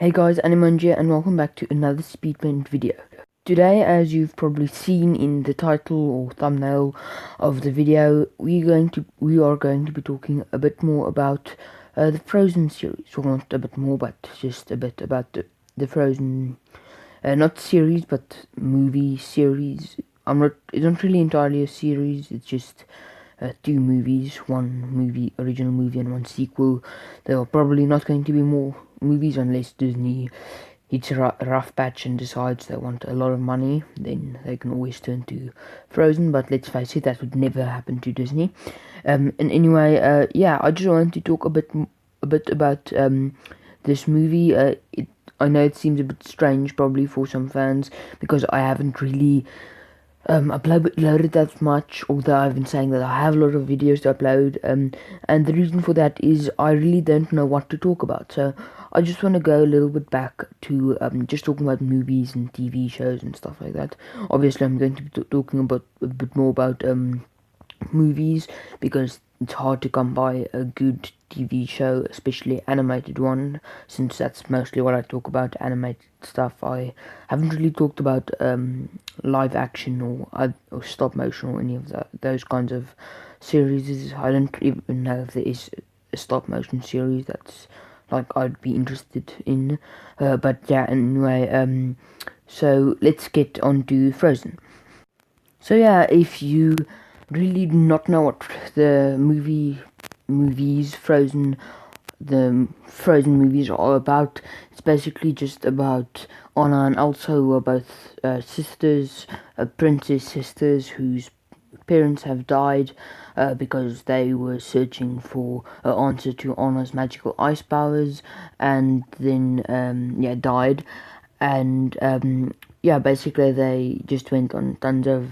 Hey guys, AniMind here and welcome back to another speedpaint video. Today, as you've probably seen in the title or thumbnail of the video, we are going to be talking a bit more about the Frozen series. Well, not a bit more, but just a bit about the Frozen, not series, but movie series. It's not really entirely a series. It's just two movies, one original movie and one sequel. There are probably not going to be more movies unless Disney hits a rough patch and decides they want a lot of money. Then they can always turn to Frozen, but let's face it, that would never happen to Disney. And anyway, I just wanted to talk a bit about this movie. I know it seems a bit strange probably for some fans because I haven't really uploaded that much, although I've been saying that I have a lot of videos to upload, and the reason for that is I really don't know what to talk about. So I just want to go a little bit back to just talking about movies and TV shows and stuff like that. Obviously, I'm going to be talking about a bit more about movies because it's hard to come by a good TV show, especially animated one, since that's mostly what I talk about, animated stuff. I haven't really talked about live action or stop motion or any of those kinds of series. I don't even know if there is a stop motion series that's like I'd be interested in. But yeah, anyway, so let's get on to Frozen. So yeah, if you really do not know what the the Frozen movies are about, it's basically just about Anna and Elsa, who are both sisters, princess sisters whose parents have died because they were searching for an answer to Anna's magical ice powers, and then died. And basically they just went on tons of,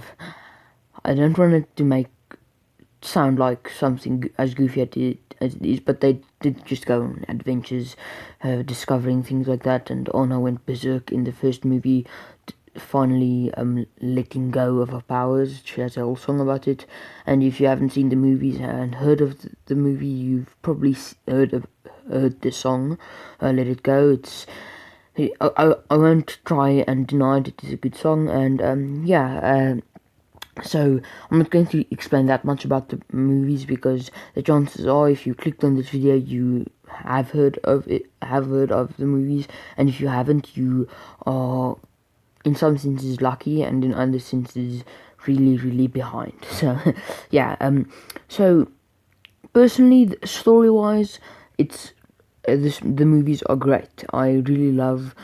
I don't want it to make sound like something as goofy as it is, but they did just go on adventures, discovering things like that. And Anna went berserk in the first movie, finally letting go of her powers. She has a whole song about it. And if you haven't seen the movies and heard of the movie, you've probably heard the song, Let It Go. It's I won't try and deny it is a good song, and so I'm not going to explain that much about the movies because the chances are, if you clicked on this video, you have heard of the movies, and if you haven't, you are in some senses lucky, and in other senses really, really behind. So so personally, story-wise, it's the movies are great. I really love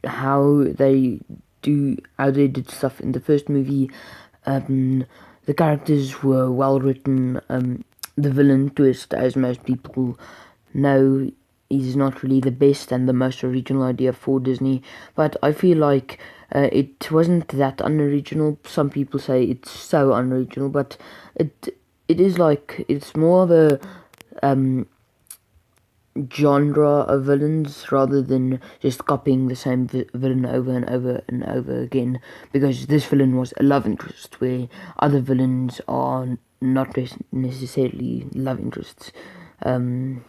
how they did stuff in the first movie. The characters were well written. The villain twist, as most people know, is not really the best and the most original idea for Disney, but I feel like it wasn't that unoriginal. Some people say it's so unoriginal, but it is like, it's more of a genre of villains rather than just copying the same villain over and over and over again, because this villain was a love interest where other villains are not necessarily love interests. I'm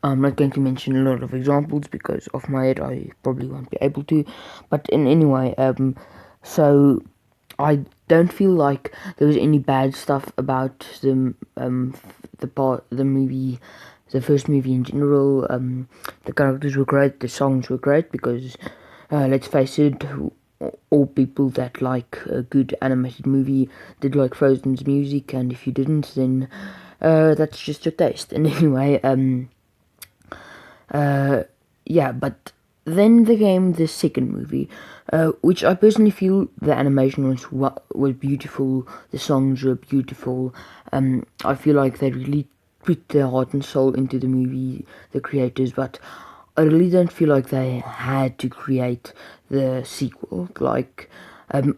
not going to mention a lot of examples because off my head I probably won't be able to, but anyway, so I don't feel like there was any bad stuff about the movie, the first movie in general. The characters were great, the songs were great, because let's face it, all people that like a good animated movie did like Frozen's music, and if you didn't, then that's just your taste. And anyway, but then there came the second movie, which I personally feel the animation was beautiful, the songs were beautiful. I feel like they really put their heart and soul into the movie, the creators, but I really don't feel like they had to create the sequel. Like,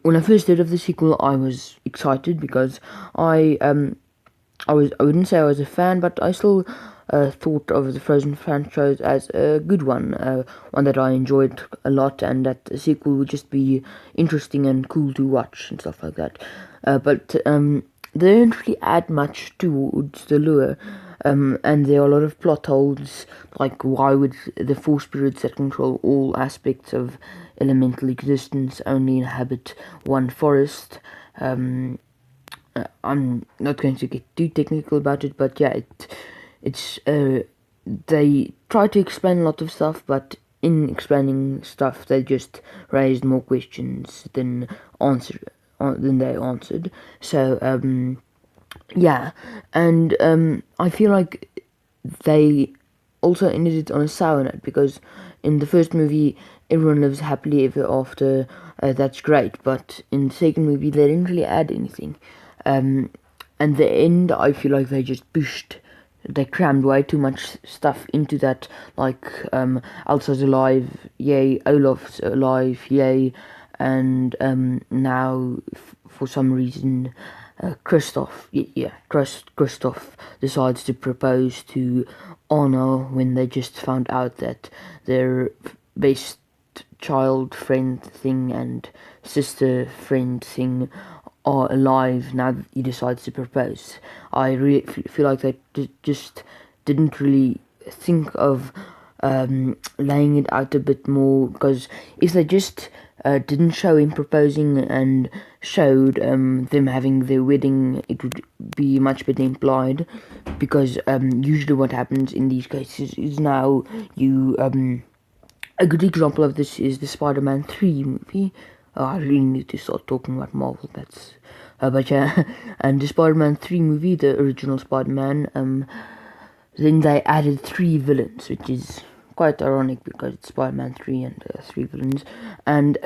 when I first heard of the sequel, I was excited because I wouldn't say I was a fan, but I still thought of the Frozen franchise as a good one, one that I enjoyed a lot, and that the sequel would just be interesting and cool to watch and stuff like that. But they don't really add much towards the lure. and there are a lot of plot holes, like why would the four spirits that control all aspects of elemental existence only inhabit one forest? I'm not going to get too technical about it, but yeah, it's they try to explain a lot of stuff, but in explaining stuff, they just raised more questions than they answered. So yeah, and I feel like they also ended it on a sour note, because in the first movie everyone lives happily ever after. That's great, but in the second movie they didn't really add anything. And the end, I feel like they crammed way too much stuff into that, like Elsa's alive, yay, Olaf's alive, yay, and now for some reason Kristoff decides to propose to Anna when they just found out that their best child friend thing and sister friend thing are alive now that he decides to propose. I really feel like they just didn't really think of laying it out a bit more, because if they just didn't show him proposing and showed them having their wedding, it would be much better implied, because usually what happens in these cases is now you a good example of this is the Spider-Man 3 movie. I really need to start talking about Marvel, that's but yeah, and the Spider-Man 3 movie, the original Spider-Man, then they added 3 villains, which is quite ironic because it's Spider-Man 3 and 3 villains. And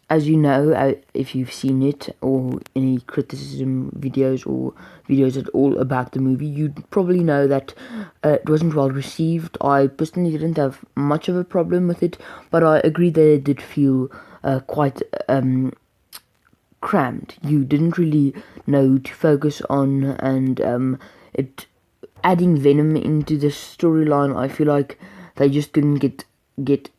as you know, if you've seen it or any criticism videos or videos at all about the movie, you'd probably know that it wasn't well received. I personally didn't have much of a problem with it, but I agree that it did feel quite crammed. You didn't really know who to focus on, and it adding Venom into the storyline, I feel like they just couldn't get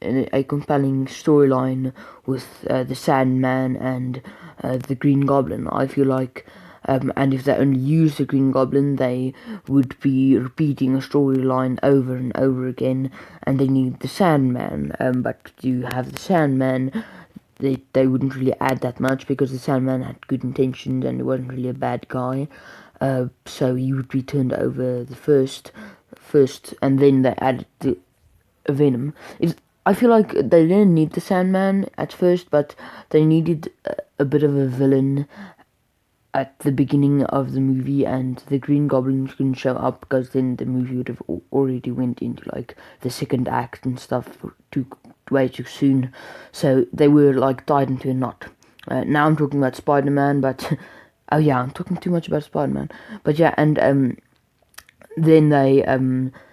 a compelling storyline with the Sandman and the Green Goblin. I feel like, and if they only use the Green Goblin, they would be repeating a storyline over and over again, and they need the Sandman. But to have the Sandman, they wouldn't really add that much, because the Sandman had good intentions and he wasn't really a bad guy. So he would be turned over the first, and then they added the Venom. I feel like they didn't need the Sandman at first, but they needed a bit of a villain at the beginning of the movie, and the Green Goblin couldn't show up, because then the movie would have already went into like the second act and stuff way too soon. So they were like tied into a knot. Now I'm talking about Spider-Man, but oh yeah, I'm talking too much about Spider-Man. But yeah, and then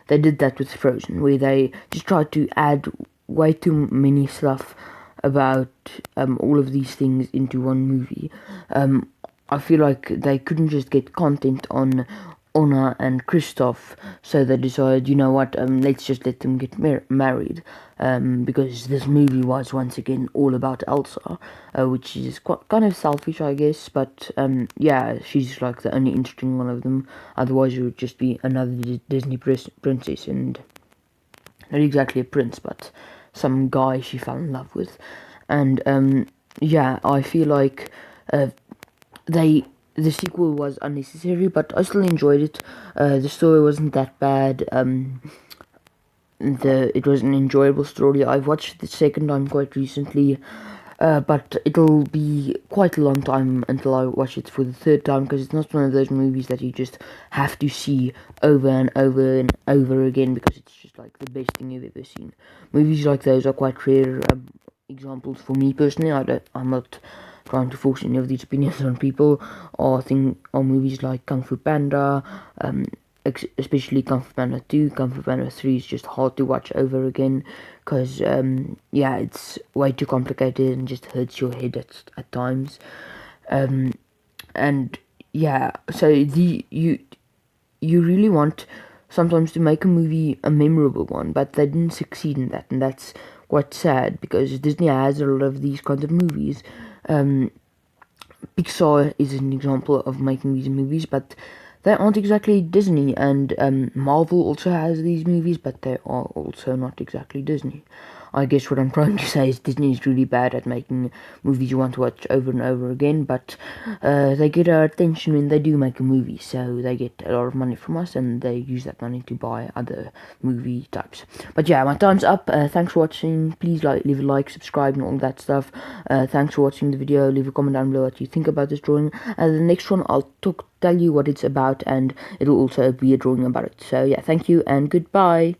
they did that with Frozen, where they just tried to add way too many stuff about all of these things into one movie. I feel like they couldn't just get content on Anna and Kristoff, so they decided, you know what, let's just let them get married, because this movie was once again all about Elsa, which is kind of selfish, I guess, but yeah, she's like the only interesting one of them. Otherwise it would just be another Disney princess, and not exactly a prince, but some guy she fell in love with. And yeah, I feel like the sequel was unnecessary, but I still enjoyed it. The story wasn't that bad. It was an enjoyable story. I've watched it the second time quite recently, but it'll be quite a long time until I watch it for the third time, because it's not one of those movies that you just have to see over and over and over again, because it's just like the best thing you've ever seen. Movies like those are quite rare examples for me personally. I'm not trying to force any of these opinions on people, or movies like Kung Fu Panda, especially Kung Fu Panda 2. Kung Fu Panda 3 is just hard to watch over again, because yeah, it's way too complicated and just hurts your head at times. And yeah, so you really want sometimes to make a movie a memorable one, but they didn't succeed in that, and that's quite sad, because Disney has a lot of these kinds of movies. Pixar is an example of making these movies, but they aren't exactly Disney, and Marvel also has these movies, but they are also not exactly Disney. I guess what I'm trying to say is Disney is really bad at making movies you want to watch over and over again, but they get our attention when they do make a movie, so they get a lot of money from us, and they use that money to buy other movie types. But yeah, my time's up. Thanks for watching. Please leave a like, subscribe, and all that stuff. Thanks for watching the video. Leave a comment down below what you think about this drawing, and the next one I'll tell you what it's about, and it'll also be a drawing about it. So yeah, thank you and goodbye.